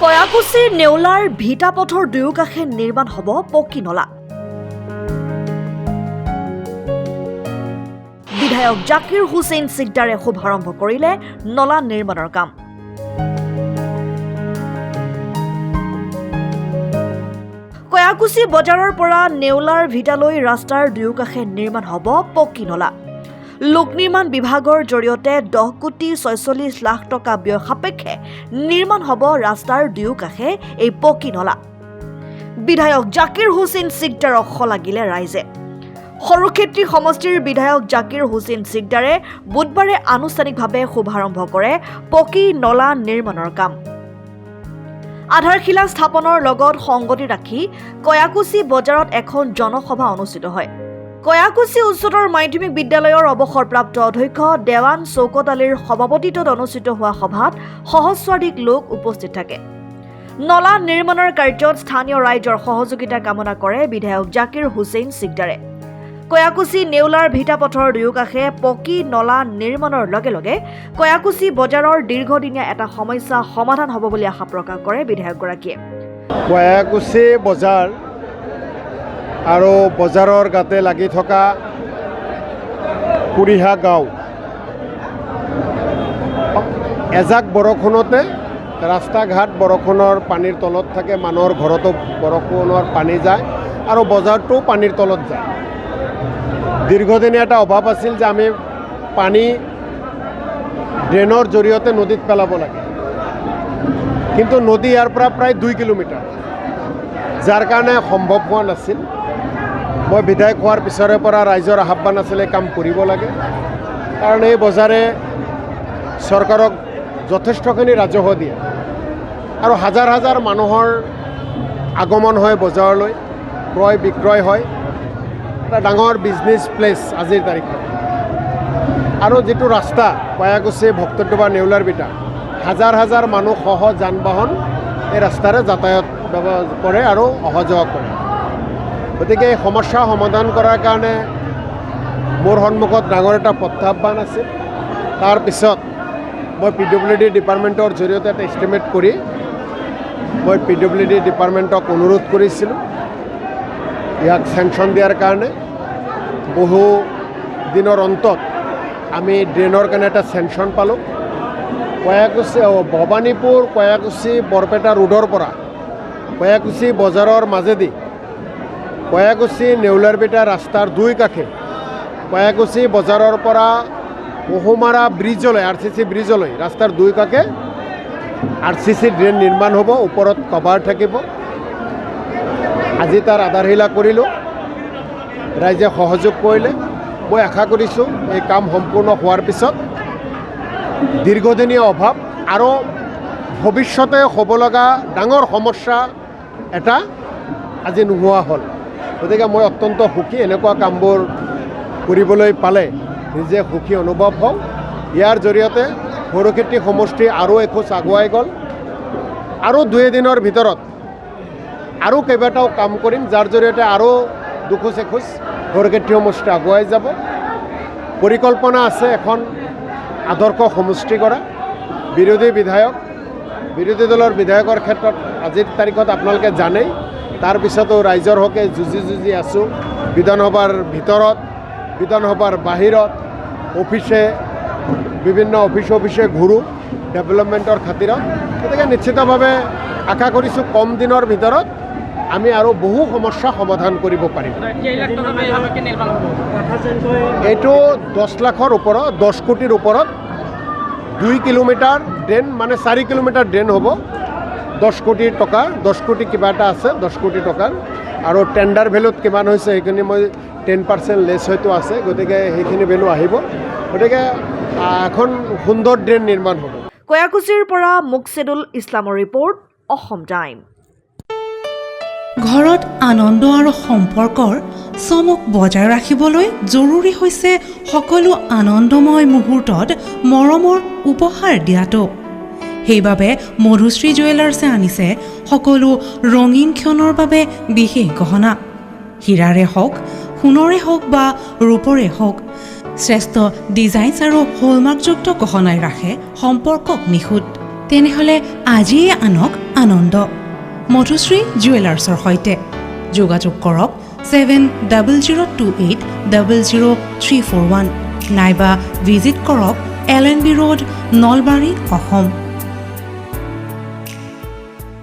কয়াকুছিৰ নেউলাৰ Vita পথৰ দুয়োকাষে নিৰ্মাণ হ'ব পকী নলা। বিধায়ক জাকিৰ হুছেইন সিকদাৰে শুভাৰম্ভ কৰিলে নলা নিৰ্মাণৰ কাম। কয়াকুছি বজাৰৰ পৰা নেউলাৰ ভিটালৈ ৰাস্তাৰ দুয়োকাষে নিৰ্মাণ হ'ব পকী নলা। লোক নিৰ্মাণ বিভাগৰ জৰিয়তে 10 কোটি 46 লাখ টকা ব্যয় সাপেক্ষে নিৰ্মাণ হ'ব ৰাস্তাৰ দুয়োকাষে এই পকী নলা। বিধায়ক জাকিৰ হুছেইন সিকদাৰক শলাগিলে ৰাইজে। সৰুক্ষেত্ৰী সমষ্টিৰ বিধায়ক জাকিৰ হুছেইন সিকদাৰে বুধবাৰে আনুষ্ঠানিকভাৱে শুভাৰম্ভ কৰে পকী নলা নিৰ্মাণৰ কাম। আধাৰশিলা স্থাপনৰ লগত সংগতি ৰাখি কয়াকুছি বজাৰত এখন জনসভা অনুষ্ঠিত হয়। কয়াকুছি উচ্চতৰ মাধ্যমিক বিদ্যালয়ৰ অৱসৰপ্ৰাপ্ত অধ্যক্ষ দেৱান চৌকত আলীৰ সভাপতিত্বত অনুষ্ঠিত হোৱা সভাত সহস্ৰাধিক লোক উপস্থিত থাকে। নলা নিৰ্মাণৰ কাৰ্যত স্থানীয় ৰাইজৰ সহযোগিতা কামনা কৰে বিধায়ক জাকিৰ হুছেইন সিকদাৰে। কয়াকুছি নেউলাৰ ভিটা পথৰ দুয়োকাষে পকী নলা নিৰ্মাণৰ লগে লগে কয়াকুছি বজাৰৰ দীৰ্ঘদিনীয়া এটা সমস্যা সমাধান হ'ব বুলি আশা প্ৰকাশ কৰে বিধায়কগৰাকীয়ে। কয়াকুছি বজাৰ আৰু বজাৰৰ গাতে লাগি থকা কুৰিহা গাঁও এজাক বৰষুণতে ৰাস্তা ঘাট বৰষুণৰ পানীৰ তলত থাকে, মানুহৰ ঘৰতো বৰষুণৰ পানী যায় আৰু বজাৰটো পানীৰ তলত যায়। দীৰ্ঘদিনীয়া এটা অভাৱ আছিল যে আমি পানী ড্ৰেইনৰ জৰিয়তে নদীত পেলাব লাগে, কিন্তু নদী ইয়াৰ পৰা প্ৰায় 2 কিলোমিটাৰ, যাৰ কাৰণে সম্ভৱ হোৱা নাছিল। মই বিধায়ক হোৱাৰ পিছৰে পৰা ৰাইজৰ আহ্বান আছিলে কাম কৰিব লাগে, কাৰণ এই বজাৰে চৰকাৰক যথেষ্টখিনি ৰাজহ দিয়ে আৰু হাজাৰ হাজাৰ মানুহৰ আগমন হয় বজাৰলৈ, ক্ৰয় বিক্ৰয় হয়, এটা ডাঙৰ বিজনেছ প্লেচ আজিৰ তাৰিখত। আৰু যিটো ৰাস্তা কয়াকুছি ভক্তডোবা নেউলাৰ ভিটা, হাজাৰ হাজাৰ মানুহ সহ যান বাহন এই ৰাস্তাৰে যাতায়াত কৰে আৰু অহা যোৱা কৰে। গতিকে এই সমস্যা সমাধান কৰাৰ কাৰণে মোৰ সন্মুখত ডাঙৰ এটা প্ৰত্যাহ্বান আছিল। তাৰপিছত মই PWD ডিপাৰ্টমেণ্টৰ জৰিয়তে এটা এষ্টিমেট কৰি মই PWD ডিপাৰ্টমেণ্টক অনুৰোধ কৰিছিলোঁ ইয়াক চেংচন দিয়াৰ কাৰণে। বহু দিনৰ অন্তত আমি ড্ৰেইনৰ কাৰণে এটা চেংচন পালোঁ। কয়াকুছি ভৱানীপুৰ কয়াকুছি বৰপেটা ৰোডৰ পৰা কয়াকুছি বজাৰৰ মাজেদি কয়াকুছি নেউলাৰ ভিটা ৰাস্তাৰ দুই কাষে কয়াকুছি বজাৰৰ পৰা বহুমাৰা ব্ৰিজলৈ RCC ব্ৰিজলৈ ৰাস্তাৰ দুই কাষে RCC ড্ৰেইন নিৰ্মাণ হ'ব, ওপৰত কভাৰ থাকিব। আজি তাৰ আধাৰশিলা কৰিলোঁ, ৰাইজে সহযোগ কৰিলে। মই আশা কৰিছোঁ এই কাম সম্পূৰ্ণ হোৱাৰ পিছত দীৰ্ঘদিনীয়া অভাৱ আৰু ভৱিষ্যতে হ'ব লগা ডাঙৰ সমস্যা এটা আজি নোহোৱা হ'ল। গতিকে মই অত্যন্ত সুখী, এনেকুৱা কামবোৰ কৰিবলৈ পালে নিজে সুখী অনুভৱ হওঁ। ইয়াৰ জৰিয়তে সৰুক্ষেত্ৰী সমষ্টি আৰু এখোজ আগুৱাই গ'ল। আৰু 2 দিনৰ ভিতৰত আৰু কেইবাটাও কাম কৰিম, যাৰ জৰিয়তে আৰু দুখোজ এখোজ সৰুক্ষেত্ৰী সমষ্টি আগুৱাই যাব। পৰিকল্পনা আছে এখন আদৰ্শ সমষ্টি কৰা। বিৰোধী দলৰ বিধায়কৰ ক্ষেত্ৰত আজিৰ তাৰিখত আপোনালোকে জানেই, তাৰপিছতো ৰাইজৰ হকে যুঁজি আছোঁ। বিধানসভাৰ ভিতৰত, বিধানসভাৰ বাহিৰত, বিভিন্ন অফিচে ঘূৰোঁ ডেভেলপমেণ্টৰ খাতিৰত। গতিকে নিশ্চিতভাৱে আশা কৰিছোঁ কম দিনৰ ভিতৰত আমি আৰু বহু সমস্যা সমাধান কৰিব পাৰিম। এইটো 10 লাখৰ ওপৰত, 10 কোটিৰ ওপৰত 2 কিলোমিটাৰ ড্ৰেইন, মানে 4 কিলোমিটাৰ ড্ৰেইন হ'ব। 10 কোটি টকা, 10 কোটি কিবা এটা আছে, 10 কোটি টকাৰ। আৰু টেণ্ডাৰ ভেলুত কিমান হৈছে সেইখিনি মই 10% লেছ হয়তো আছে, গতিকে সেইখিনি ভেলু আহিব। গতিকে এখন সুন্দৰ ড্ৰেইন নিৰ্মাণ হ'ব। কয়াকুছিৰ পৰা মুকছেদুল ইছলামৰ ৰিপৰ্ট, অসম টাইম। ঘৰত আনন্দ আৰু সম্পৰ্কৰ চমক বজাই ৰাখিবলৈ জৰুৰী হৈছে সকলো আনন্দময় মুহূৰ্তত মৰমৰ উপহাৰ দিয়াটো। সেইবাবে মধুশ্ৰী জুৱেলাৰ্ছে আনিছে সকলো ৰঙীন ক্ষণৰ বাবে বিশেষ গহনা। হীৰাৰে হওক, সোণৰে হওক বা ৰূপৰে হওক, শ্ৰেষ্ঠ ডিজাইনছ আৰু হলমাৰ্কযুক্ত গহনাই ৰাখে সম্পৰ্কক নিখুঁত। তেনেহ'লে আজিয়ে আনক আনন্দ। মধুশ্ৰী জুৱেলাৰ্ছৰ সৈতে যোগাযোগ কৰক 7028000341 নাইবা ভিজিট কৰক LNB ৰোড, নলবাৰী, অসম।